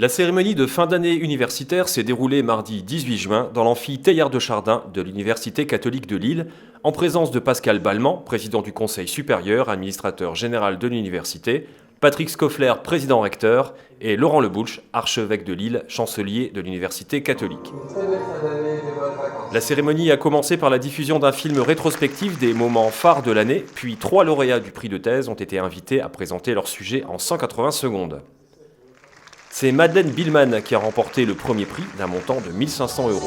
La cérémonie de fin d'année universitaire s'est déroulée mardi 18 juin dans l'amphi Teilhard de Chardin de l'Université catholique de Lille, en présence de Pascal Balmand, président du Conseil supérieur, administrateur général de l'université, Patrick Scoffler, président-recteur, et Laurent Leboulch, archevêque de Lille, chancelier de l'Université catholique. La cérémonie a commencé par la diffusion d'un film rétrospectif des moments phares de l'année, puis 3 lauréats du prix de thèse ont été invités à présenter leur sujet en 180 secondes. C'est Madeleine Billman qui a remporté le premier prix d'un montant de 1 500 €.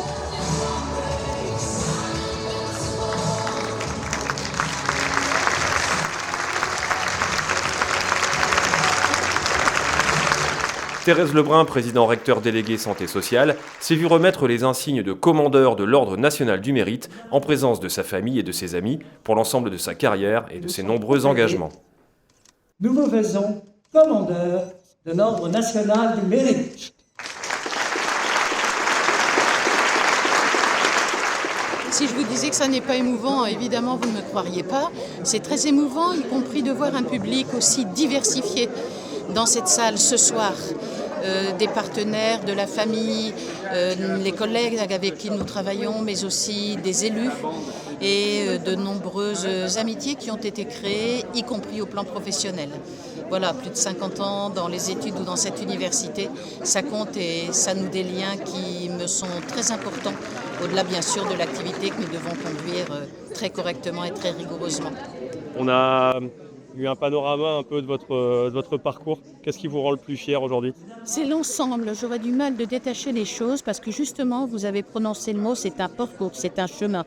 Thérèse Lebrun, président recteur délégué santé sociale, s'est vu remettre les insignes de commandeur de l'Ordre national du mérite en présence de sa famille et de ses amis pour l'ensemble de sa carrière et de ses nombreux engagements. Nous vous faisons commandeur de l'Ordre national du mérite. Si je vous disais que ça n'est pas émouvant, évidemment vous ne me croiriez pas. C'est très émouvant, y compris de voir un public aussi diversifié dans cette salle ce soir. Des partenaires, de la famille, les collègues avec qui nous travaillons, mais aussi des élus et de nombreuses amitiés qui ont été créées, y compris au plan professionnel. Voilà, plus de 50 ans dans les études ou dans cette université, ça compte et ça noue des liens qui me sont très importants, au-delà bien sûr de l'activité que nous devons conduire très correctement et très rigoureusement. On a eu un panorama un peu de votre parcours. Qu'est-ce qui vous rend le plus fier aujourd'hui? C'est l'ensemble. J'aurais du mal de détacher les choses parce que justement, vous avez prononcé le mot, c'est un parcours, c'est un chemin.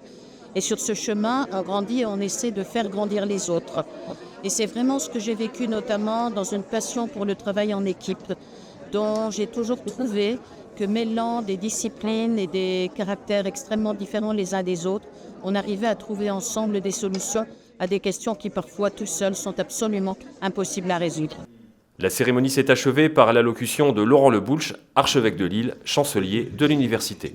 Et sur ce chemin, on grandit et on essaie de faire grandir les autres. Et c'est vraiment ce que j'ai vécu notamment dans une passion pour le travail en équipe, dont j'ai toujours trouvé que mêlant des disciplines et des caractères extrêmement différents les uns des autres, on arrivait à trouver ensemble des solutions à des questions qui parfois tout seuls sont absolument impossibles à résoudre. La cérémonie s'est achevée par l'allocution de Laurent Leboulch, archevêque de Lille, chancelier de l'université.